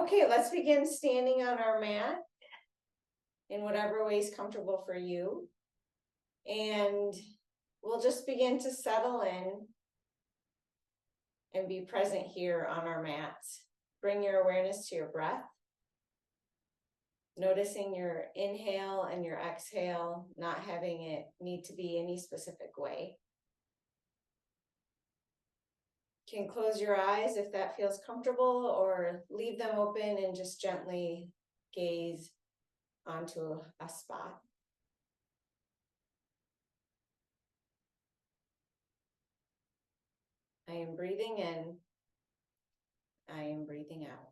Okay, let's begin standing on our mat in whatever way is comfortable for you. And we'll just begin to settle in and be present here on our mats. Bring your awareness to your breath. Noticing your inhale and your exhale, not having it need to be any specific way. You can close your eyes if that feels comfortable, or leave them open and just gently gaze onto a spot. I am breathing in. I am breathing out.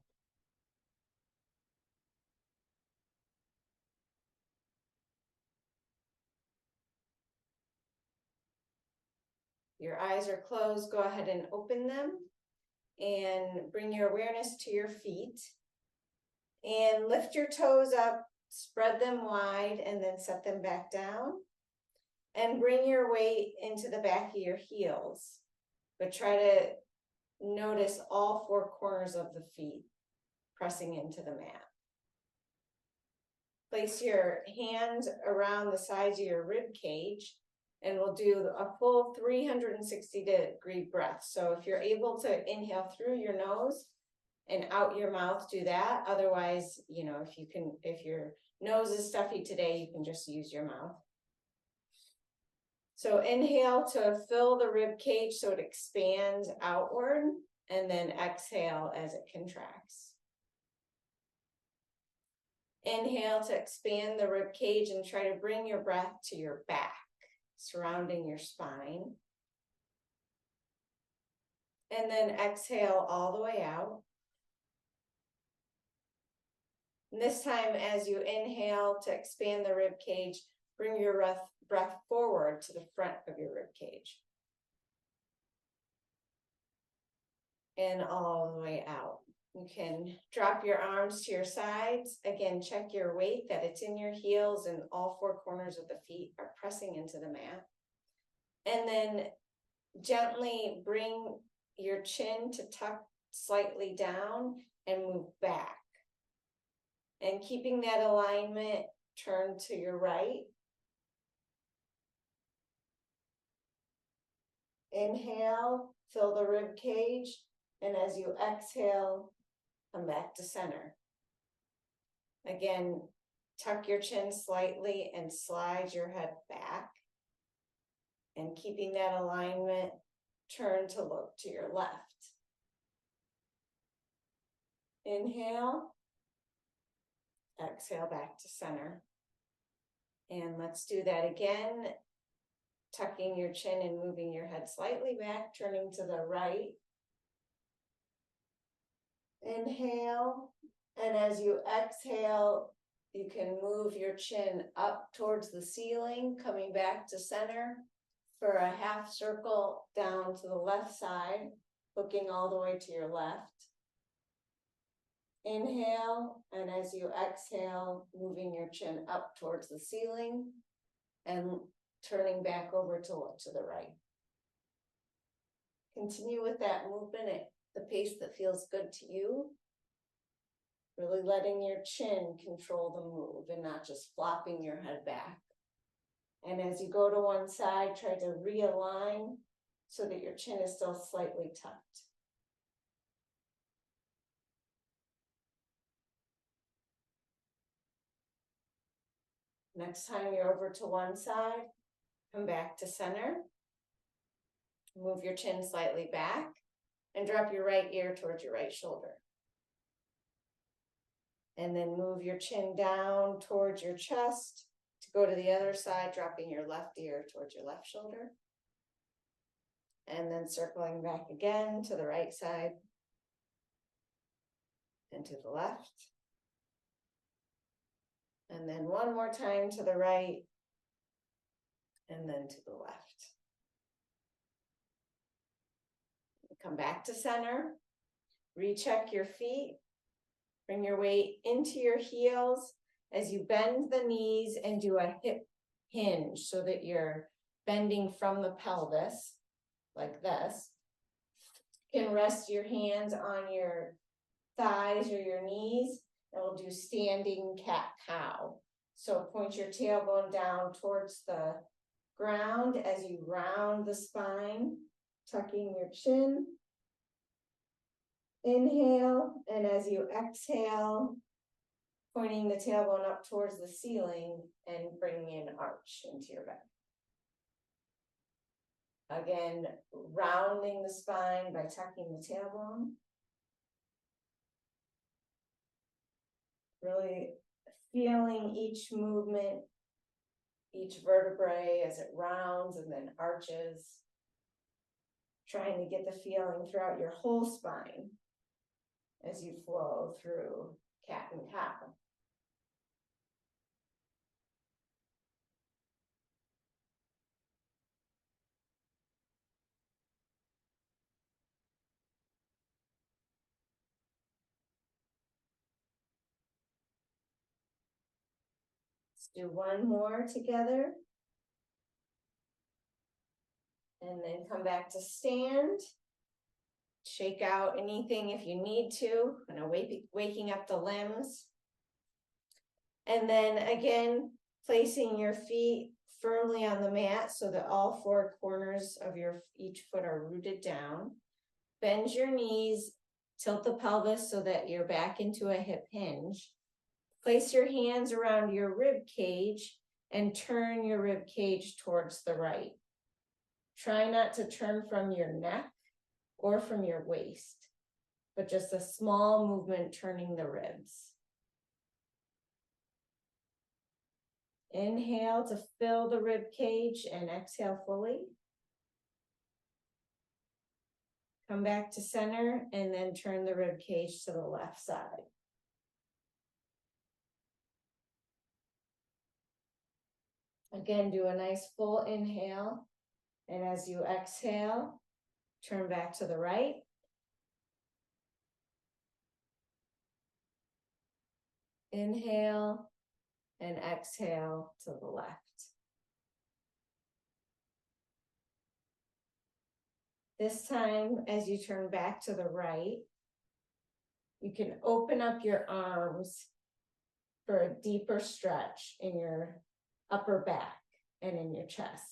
Your eyes are closed, go ahead and open them and bring your awareness to your feet and lift your toes up, spread them wide and then set them back down and bring your weight into the back of your heels, but try to notice all four corners of the feet pressing into the mat. Place your hands around the sides of your rib cage and we'll do a full 360-degree breath. So if you're able to inhale through your nose and out your mouth, do that. Otherwise, if your nose is stuffy today, you can just use your mouth. So inhale to fill the rib cage so it expands outward, and then exhale as it contracts. Inhale to expand the rib cage and try to bring your breath to your back, surrounding your spine. And then exhale all the way out. And this time, as you inhale to expand the rib cage, bring your breath forward to the front of your rib cage. And all the way out. You can drop your arms to your sides. Again, check your weight, that it's in your heels and all four corners of the feet are pressing into the mat. And then gently bring your chin to tuck slightly down and move back. And keeping that alignment, turn to your right. Inhale, fill the rib cage, and as you exhale, come back to center. Again, tuck your chin slightly and slide your head back. And keeping that alignment, turn to look to your left. Inhale, exhale back to center. And let's do that again. Tucking your chin and moving your head slightly back, turning to the right. Inhale, and as you exhale, you can move your chin up towards the ceiling, coming back to center for a half circle down to the left side, looking all the way to your left. Inhale, and as you exhale, moving your chin up towards the ceiling and turning back over to look to the right. Continue with that movement at the pace that feels good to you. Really letting your chin control the move and not just flopping your head back. And as you go to one side, try to realign so that your chin is still slightly tucked. Next time you're over to one side, come back to center. Move your chin slightly back and drop your right ear towards your right shoulder. And then move your chin down towards your chest to go to the other side, dropping your left ear towards your left shoulder. And then circling back again to the right side and to the left. And then one more time to the right and then to the left. Come back to center, recheck your feet, bring your weight into your heels as you bend the knees and do a hip hinge so that you're bending from the pelvis like this. You can rest your hands on your thighs or your knees, and we'll do standing cat-cow. So point your tailbone down towards the ground as you round the spine, tucking your chin. Inhale, and as you exhale, pointing the tailbone up towards the ceiling and bringing an arch into your back. Again, rounding the spine by tucking the tailbone. Really feeling each movement, each vertebrae as it rounds and then arches. Trying to get the feeling throughout your whole spine as you flow through cat and cow. Let's do one more together. And then come back to stand. Shake out anything if you need to, waking up the limbs. And then again, placing your feet firmly on the mat so that all four corners of each foot are rooted down. Bend your knees, tilt the pelvis so that you're back into a hip hinge. Place your hands around your rib cage and turn your rib cage towards the right. Try not to turn from your neck or from your waist, but just a small movement turning the ribs. Inhale to fill the rib cage and exhale fully. Come back to center and then turn the rib cage to the left side. Again, do a nice full inhale. And as you exhale, turn back to the right. Inhale and exhale to the left. This time, as you turn back to the right, you can open up your arms for a deeper stretch in your upper back and in your chest.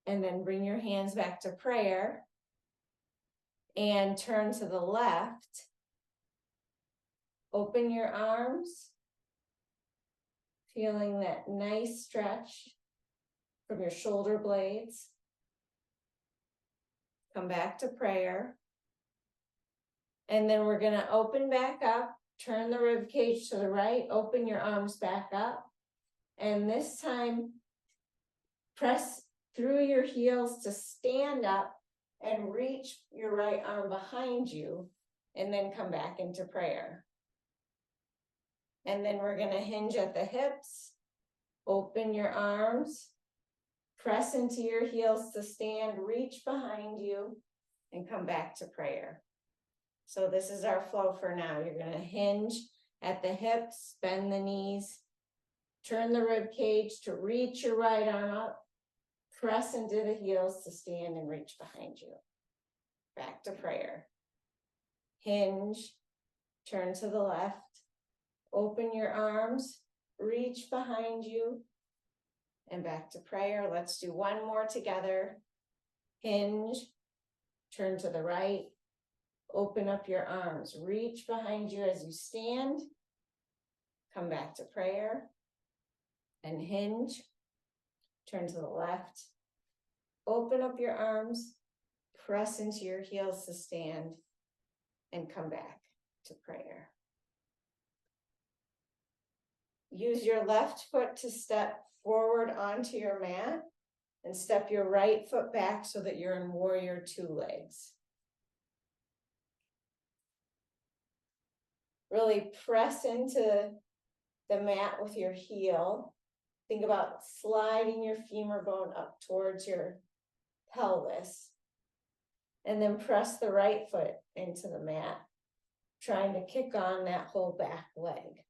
And then bring your hands back to prayer and turn to the left. Open your arms, feeling that nice stretch from your shoulder blades. Come back to prayer. And then we're going to open back up, turn the rib cage to the right, open your arms back up. And this time, press through your heels to stand up and reach your right arm behind you, and then come back into prayer. And then we're going to hinge at the hips, open your arms, press into your heels to stand, reach behind you, and come back to prayer. So this is our flow for now. You're going to hinge at the hips, bend the knees, turn the rib cage to reach your right arm up, press into the heels to stand and reach behind you. Back to prayer. Hinge, turn to the left, open your arms, reach behind you, and back to prayer. Let's do one more together. Hinge, turn to the right, open up your arms, reach behind you as you stand, come back to prayer, and hinge, turn to the left, open up your arms, press into your heels to stand, and come back to prayer. Use your left foot to step forward onto your mat and step your right foot back so that you're in warrior two legs. Really press into the mat with your heel. Think about sliding your femur bone up towards your pelvis. And then press the right foot into the mat, trying to kick on that whole back leg.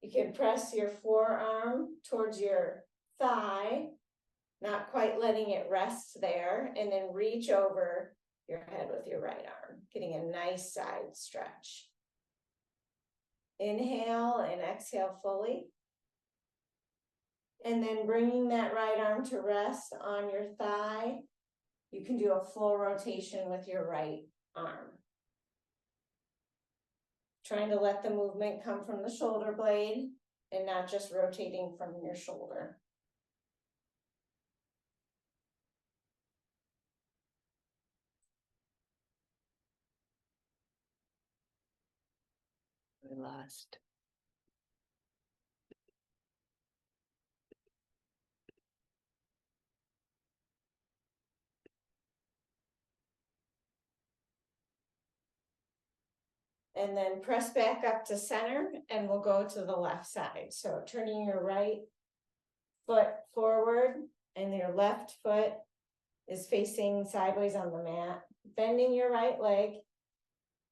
You can press your forearm towards your thigh, not quite letting it rest there, and then reach over your head with your right arm, getting a nice side stretch. Inhale and exhale fully. And then bringing that right arm to rest on your thigh. You can do a full rotation with your right arm. Trying to let the movement come from the shoulder blade and not just rotating from your shoulder. We lost. And then press back up to center and we'll go to the left side. So turning your right foot forward and your left foot is facing sideways on the mat. Bending your right leg,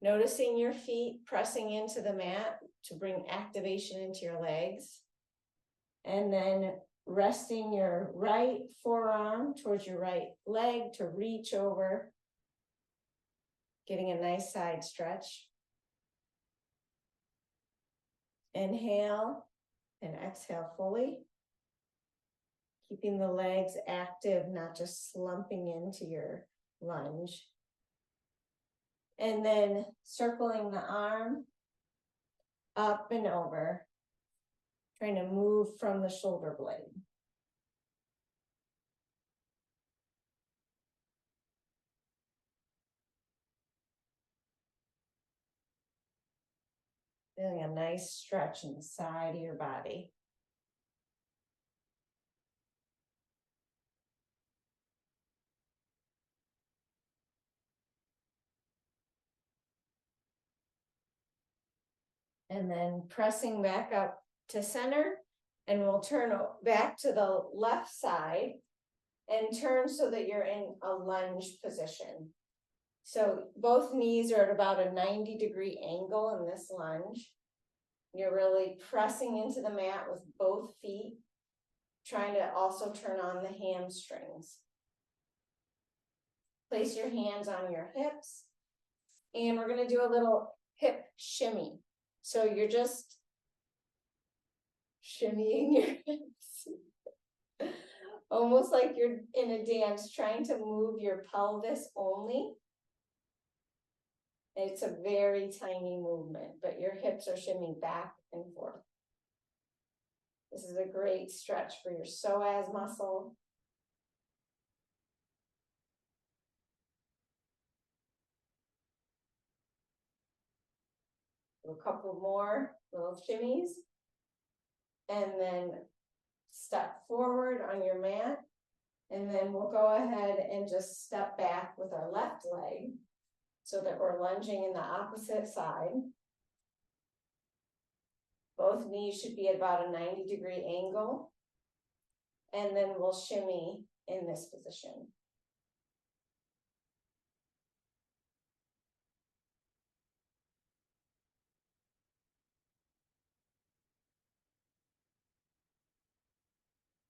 noticing your feet pressing into the mat to bring activation into your legs. And then resting your right forearm towards your right leg to reach over, getting a nice side stretch. Inhale and exhale fully. Keeping the legs active, not just slumping into your lunge. And then circling the arm up and over, trying to move from the shoulder blade. Feeling a nice stretch in the side of your body. And then pressing back up to center, and we'll turn back to the left side and turn so that you're in a lunge position. So both knees are at about a 90-degree angle in this lunge. You're really pressing into the mat with both feet, trying to also turn on the hamstrings. Place your hands on your hips, and we're going to do a little hip shimmy. So you're just shimmying your hips, almost like you're in a dance, trying to move your pelvis only. It's a very tiny movement, but your hips are shimmying back and forth. This is a great stretch for your psoas muscle. A couple more little shimmies. And then step forward on your mat. And then we'll go ahead and just step back with our left leg so that we're lunging in the opposite side. Both knees should be at about a 90-degree angle. And then we'll shimmy in this position.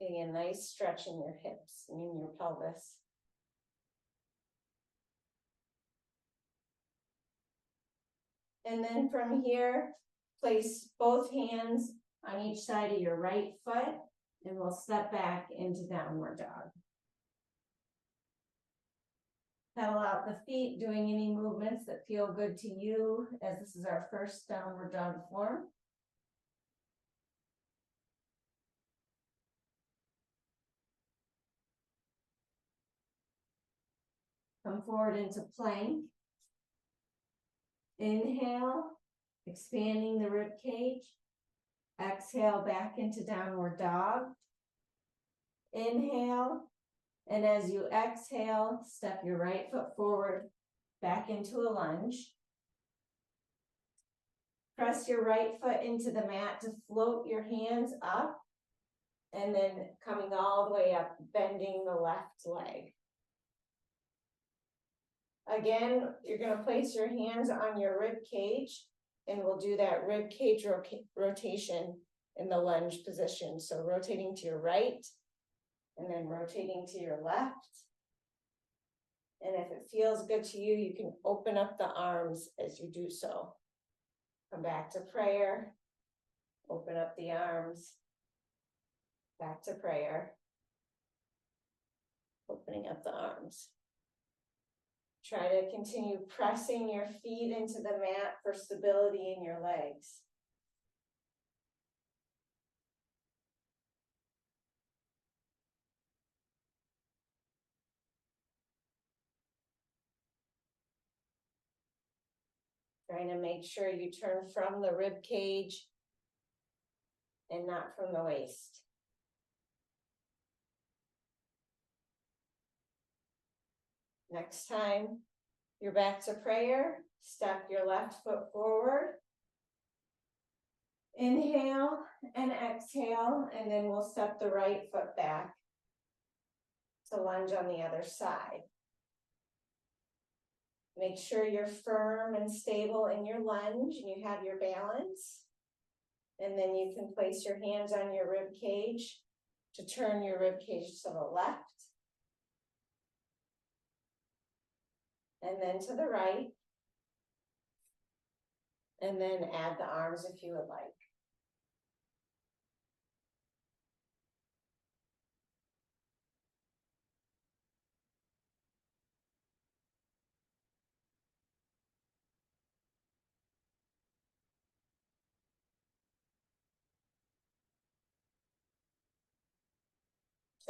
Getting a nice stretch in your hips and in your pelvis. And then from here, place both hands on each side of your right foot, and we'll step back into downward dog. Pedal out the feet, doing any movements that feel good to you, as this is our first downward dog form. Come forward into plank. Inhale, expanding the rib cage. Exhale back into downward dog. Inhale, and as you exhale, step your right foot forward back into a lunge. Press your right foot into the mat to float your hands up, and then coming all the way up, bending the left leg. Again, you're going to place your hands on your rib cage, and we'll do that rib cage rotation in the lunge position. So rotating to your right, and then rotating to your left. And if it feels good to you, you can open up the arms as you do so. Come back to prayer. Open up the arms. Back to prayer. Opening up the arms. Try to continue pressing your feet into the mat for stability in your legs. Trying to make sure you turn from the rib cage and not from the waist. Next time you're back to prayer, step your left foot forward. Inhale and exhale, and then we'll step the right foot back to lunge on the other side. Make sure you're firm and stable in your lunge and you have your balance. And then you can place your hands on your rib cage to turn your rib cage to the left. And then to the right. And then add the arms if you would like.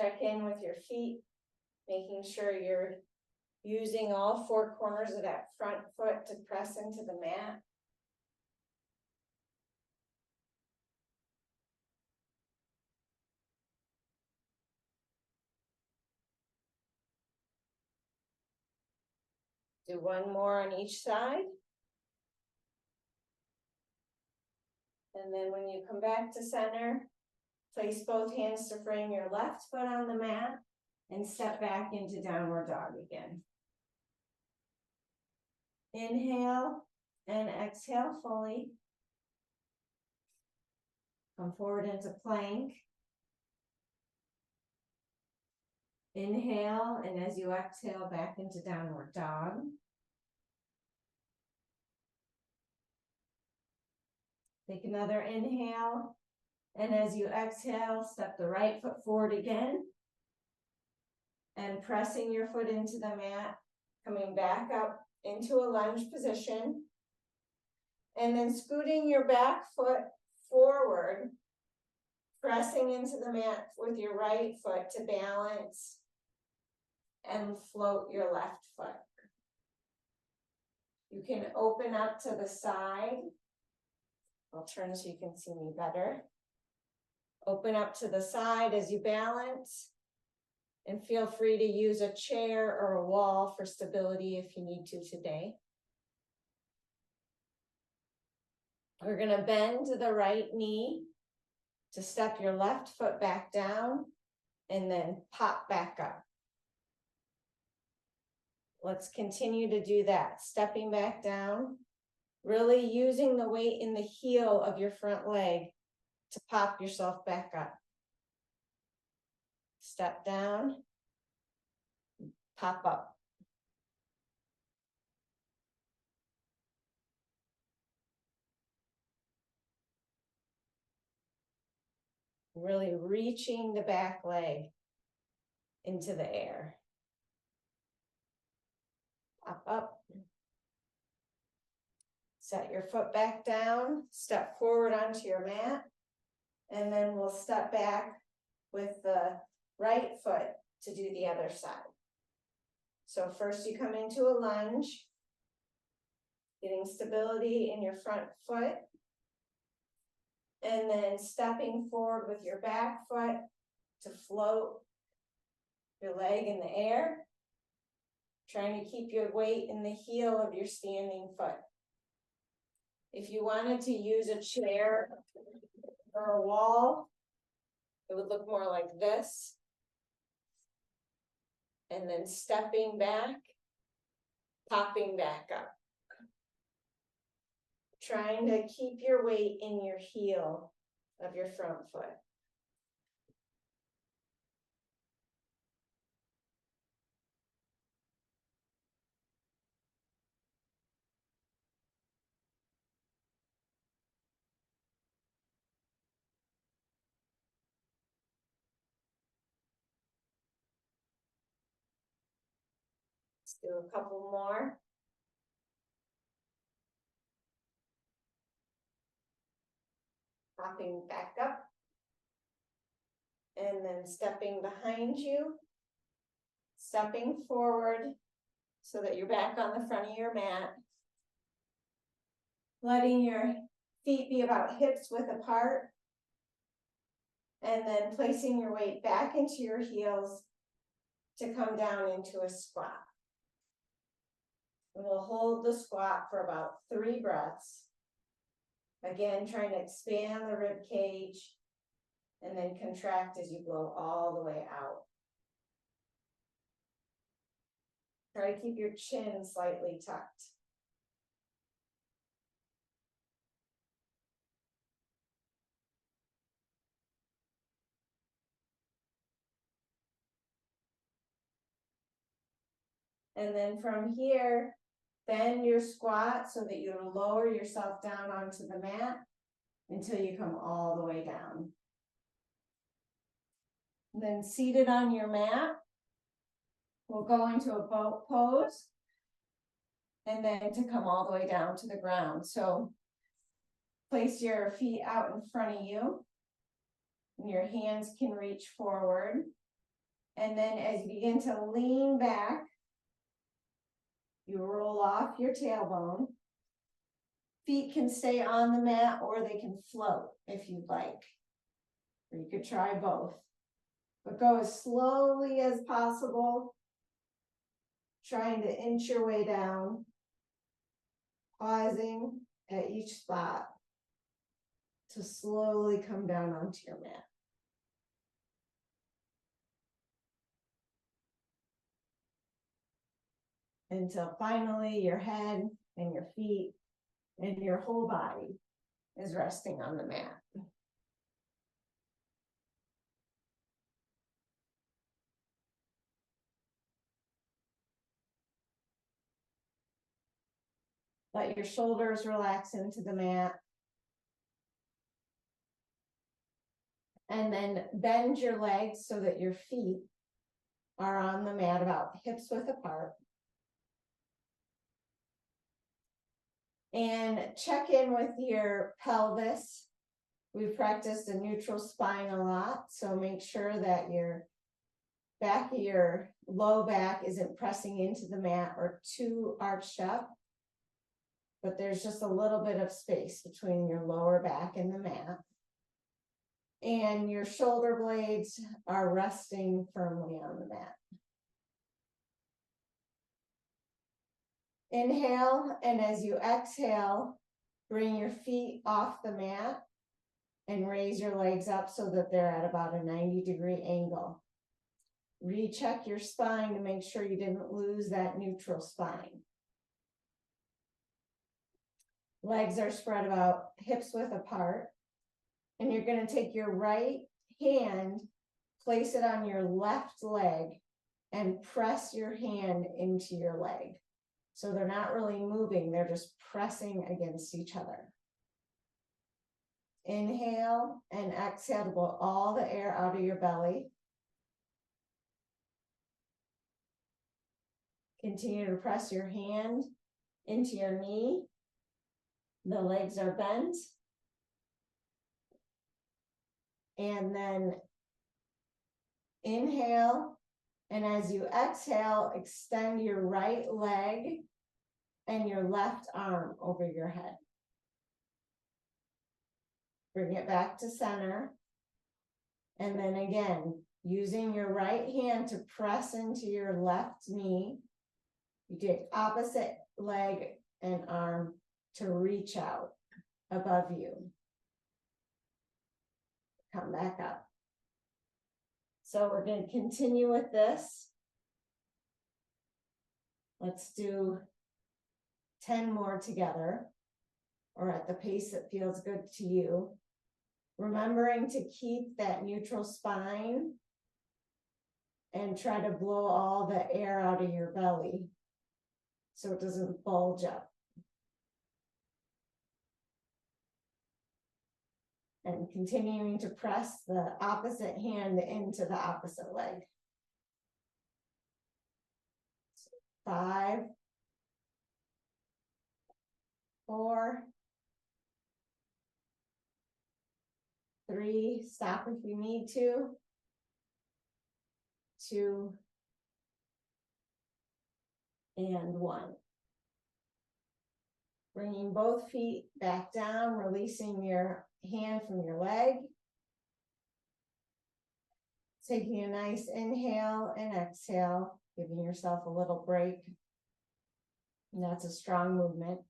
Check in with your feet, making sure you're using all four corners of that front foot to press into the mat. Do one more on each side. And then when you come back to center, place both hands to frame your left foot on the mat and step back into downward dog again. Inhale and exhale fully. Come forward into plank. Inhale, and as you exhale, back into downward dog. Take another inhale, and as you exhale, step the right foot forward again. And pressing your foot into the mat, coming back up into a lunge position. And then scooting your back foot forward, pressing into the mat with your right foot to balance and float your left foot. You can open up to the side. I'll turn so you can see me better. Open up to the side as you balance. And feel free to use a chair or a wall for stability if you need to today. We're going to bend to the right knee to step your left foot back down and then pop back up. Let's continue to do that. Stepping back down, really using the weight in the heel of your front leg to pop yourself back up. Step down, pop up. Really reaching the back leg into the air. Pop up. Set your foot back down, step forward onto your mat, and then we'll step back with the right foot to do the other side. So first you come into a lunge, getting stability in your front foot, and then stepping forward with your back foot to float your leg in the air, trying to keep your weight in the heel of your standing foot. If you wanted to use a chair or a wall, it would look more like this. And then stepping back, popping back up. Trying to keep your weight in your heel of your front foot. Do a couple more. Popping back up. And then stepping behind you. Stepping forward so that you're back on the front of your mat. Letting your feet be about hips width apart. And then placing your weight back into your heels to come down into a squat. And we'll hold the squat for about 3 breaths. Again, trying to expand the rib cage and then contract as you blow all the way out. Try to keep your chin slightly tucked. And then from here, bend your squat so that you lower yourself down onto the mat until you come all the way down. And then seated on your mat, we'll go into a boat pose. And then to come all the way down to the ground. So place your feet out in front of you. And your hands can reach forward. And then as you begin to lean back, you roll off your tailbone. Feet can stay on the mat or they can float if you'd like. Or you could try both. But go as slowly as possible. Trying to inch your way down. Pausing at each spot to slowly come down onto your mat. Until finally your head and your feet and your whole body is resting on the mat. Let your shoulders relax into the mat. And then bend your legs so that your feet are on the mat about hips width apart. And check in with your pelvis. We've practiced a neutral spine a lot, so make sure that your back of your low back isn't pressing into the mat or too arched up. But there's just a little bit of space between your lower back and the mat. And your shoulder blades are resting firmly on the mat. Inhale, and as you exhale, bring your feet off the mat and raise your legs up so that they're at about a 90-degree angle. Recheck your spine to make sure you didn't lose that neutral spine. Legs are spread about hips width apart. And you're going to take your right hand, place it on your left leg, and press your hand into your leg. So they're not really moving, they're just pressing against each other. Inhale and exhale to blow all the air out of your belly. Continue to press your hand into your knee. The legs are bent. And then inhale, and as you exhale, extend your right leg and your left arm over your head. Bring it back to center. And then again, using your right hand to press into your left knee, you take opposite leg and arm to reach out above you. Come back up. So we're going to continue with this. Let's do 10 more together, or at the pace that feels good to you. Remembering to keep that neutral spine and try to blow all the air out of your belly so it doesn't bulge up. And continuing to press the opposite hand into the opposite leg. 5, 4, 3, stop if you need to. 2, and 1. Bringing both feet back down, releasing your hand from your leg. Taking a nice inhale and exhale, giving yourself a little break. And that's a strong movement.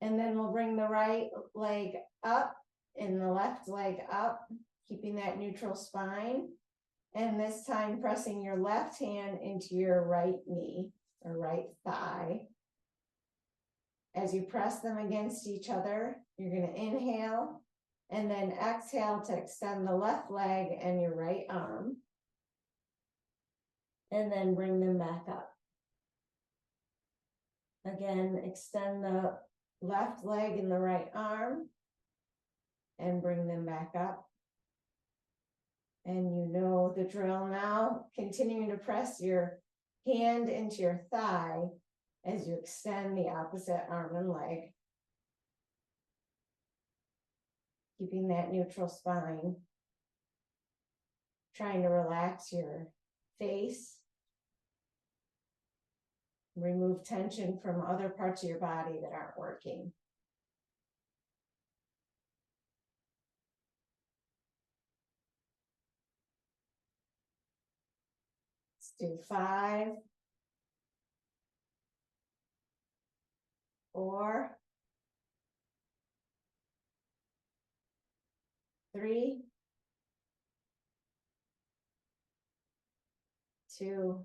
And then we'll bring the right leg up and the left leg up, keeping that neutral spine. And this time pressing your left hand into your right knee or right thigh. As you press them against each other, you're going to inhale and then exhale to extend the left leg and your right arm. And then bring them back up. Again, extend the left leg and the right arm and bring them back up. And you know the drill now, continuing to press your hand into your thigh as you extend the opposite arm and leg. Keeping that neutral spine. Trying to relax your face. Remove tension from other parts of your body that aren't working. Let's do 5, 4, 3, 2,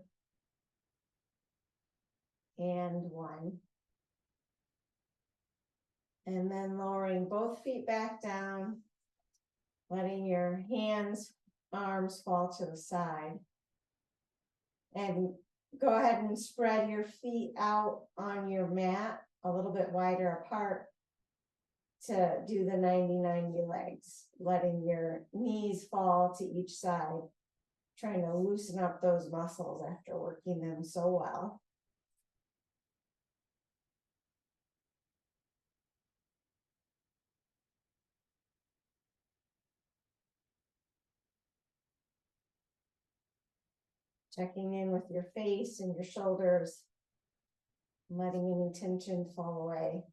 and 1. And then lowering both feet back down, letting your hands, arms fall to the side. And go ahead and spread your feet out on your mat a little bit wider apart to do the 90-90 legs, letting your knees fall to each side, trying to loosen up those muscles after working them so well. Checking in with your face and your shoulders, letting any tension fall away.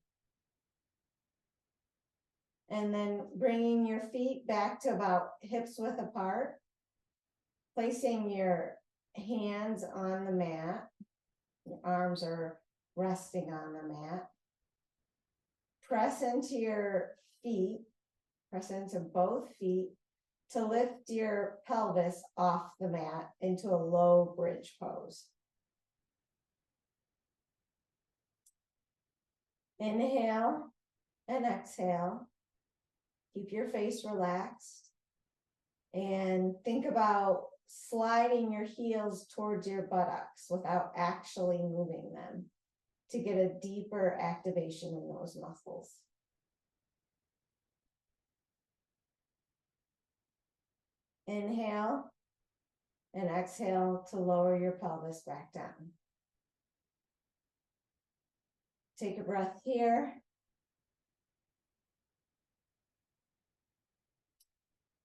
And then bringing your feet back to about hips width apart, placing your hands on the mat, your arms are resting on the mat. Press into your feet, press into both feet to lift your pelvis off the mat into a low bridge pose. Inhale and exhale. Keep your face relaxed and think about sliding your heels towards your buttocks without actually moving them to get a deeper activation in those muscles. Inhale and exhale to lower your pelvis back down. Take a breath here.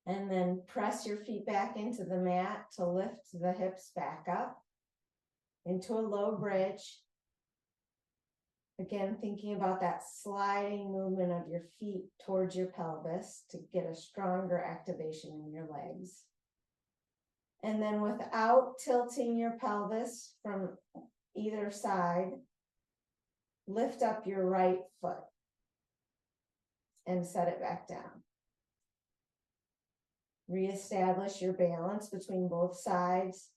And then press your feet back into the mat to lift the hips back up into a low bridge. Again, thinking about that sliding movement of your feet towards your pelvis to get a stronger activation in your legs. And then without tilting your pelvis from either side, lift up your right foot and set it back down. Reestablish your balance between both sides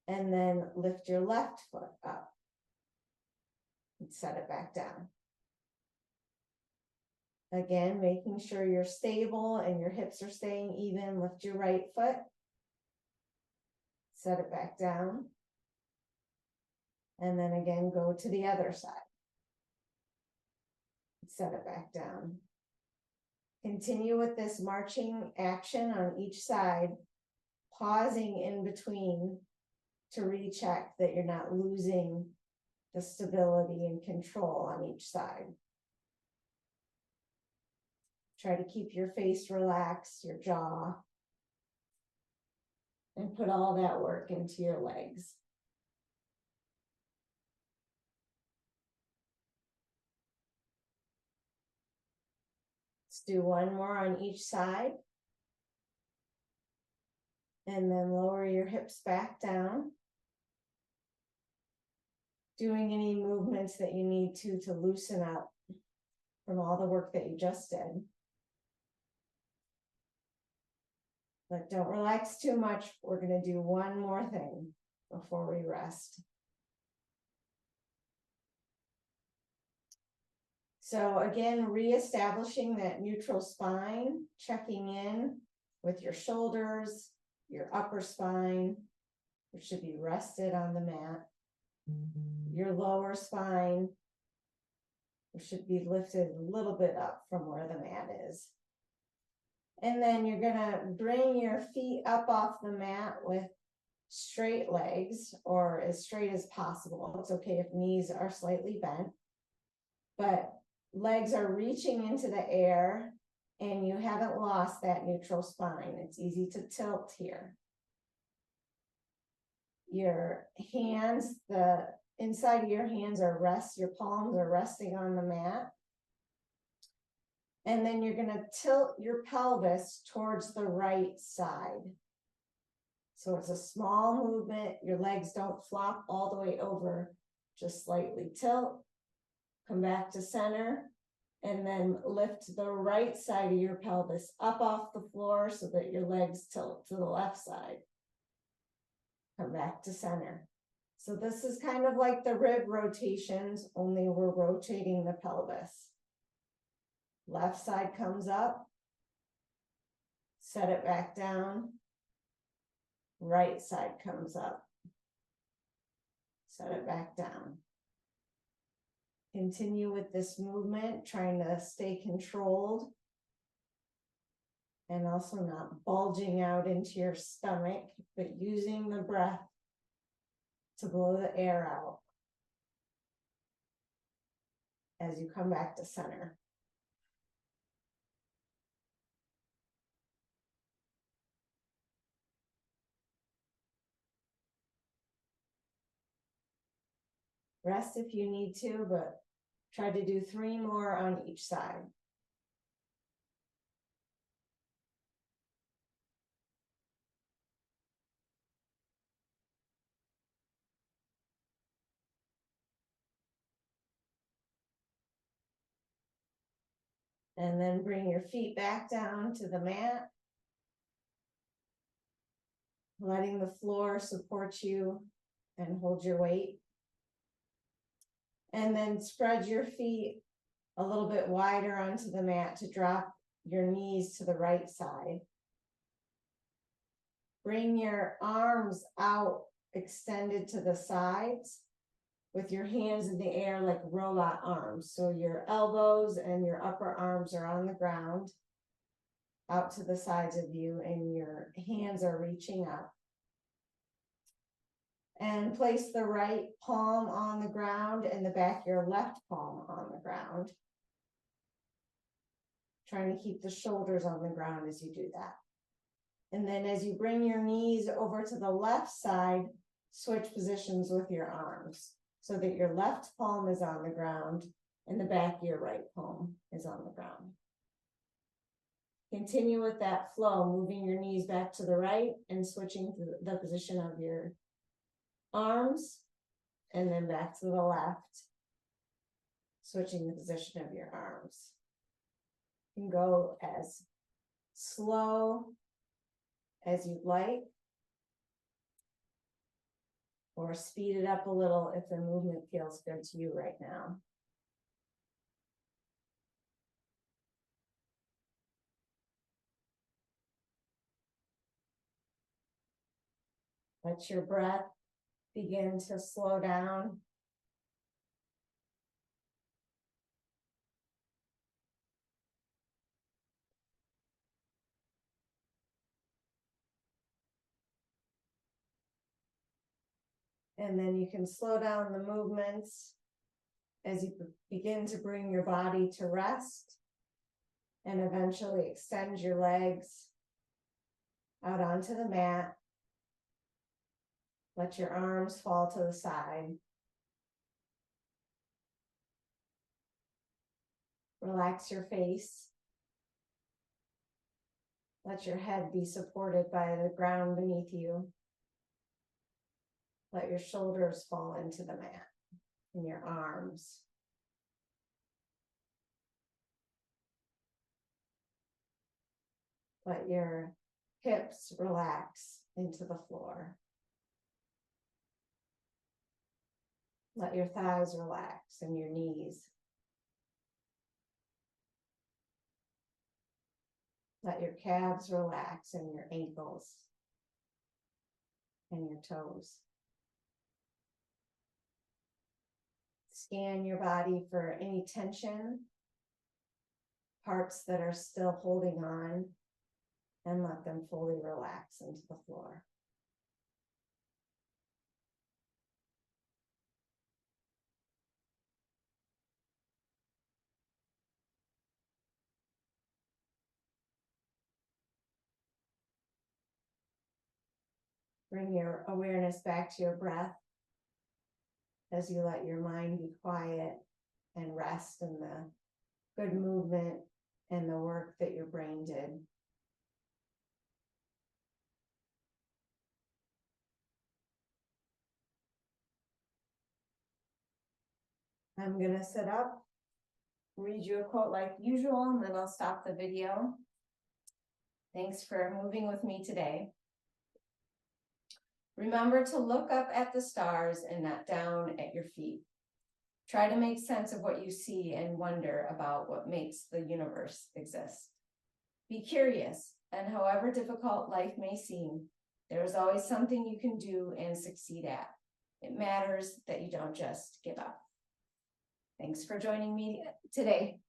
and then lift your left foot up and set it back down. Again, making sure you're stable and your hips are staying even. Lift your right foot, set it back down, and then again go to the other side. Set it back down. Continue with this marching action on each side, pausing in between to recheck that you're not losing the stability and control on each side. Try to keep your face relaxed, your jaw, and put all that work into your legs. Let's do one more on each side. And then lower your hips back down. Doing any movements that you need to loosen up from all the work that you just did. But don't relax too much. We're going to do one more thing before we rest. So again, reestablishing that neutral spine, checking in with your shoulders, your upper spine, which should be rested on the mat. Your lower spine, which should be lifted a little bit up from where the mat is. And then you're gonna bring your feet up off the mat with straight legs, or as straight as possible. It's okay if knees are slightly bent, but legs are reaching into the air and you haven't lost that neutral spine. It's easy to tilt here. Your hands, the inside of your hands are your palms are resting on the mat. And then you're gonna tilt your pelvis towards the right side. So it's a small movement. Your legs don't flop all the way over, just slightly tilt, come back to center, and then lift the right side of your pelvis up off the floor so that your legs tilt to the left side. Come back to center. So this is kind of like the rib rotations, only we're rotating the pelvis. Left side comes up, set it back down. Right side comes up, set it back down. Continue with this movement, trying to stay controlled and also not bulging out into your stomach, but using the breath to blow the air out as you come back to center. Rest if you need to, but try to do 3 more on each side. And then bring your feet back down to the mat, letting the floor support you and hold your weight. And then spread your feet a little bit wider onto the mat to drop your knees to the right side. Bring your arms out, extended to the sides, with your hands in the air like robot arms. So your elbows and your upper arms are on the ground, out to the sides of you, and your hands are reaching up. And place the right palm on the ground and the back of your left palm on the ground. Trying to keep the shoulders on the ground as you do that. And then as you bring your knees over to the left side, switch positions with your arms so that your left palm is on the ground and the back of your right palm is on the ground. Continue with that flow, moving your knees back to the right and switching to the position of your arms, and then back to the left, switching the position of your arms. You can go as slow as you'd like, or speed it up a little if the movement feels good to you right now. Let your breath begin to slow down. And then you can slow down the movements as you begin to bring your body to rest and eventually extend your legs out onto the mat. Let your arms fall to the side. Relax your face. Let your head be supported by the ground beneath you. Let your shoulders fall into the mat and your arms. Let your hips relax into the floor. Let your thighs relax and your knees. Let your calves relax and your ankles and your toes. Scan your body for any tension, parts that are still holding on, and let them fully relax into the floor. Bring your awareness back to your breath as you let your mind be quiet and rest in the good movement and the work that your brain did. I'm going to sit up, read you a quote like usual, and then I'll stop the video. Thanks for moving with me today. Remember to look up at the stars and not down at your feet. Try to make sense of what you see and wonder about what makes the universe exist. Be curious, and however difficult life may seem, there is always something you can do and succeed at. It matters that you don't just give up. Thanks for joining me today.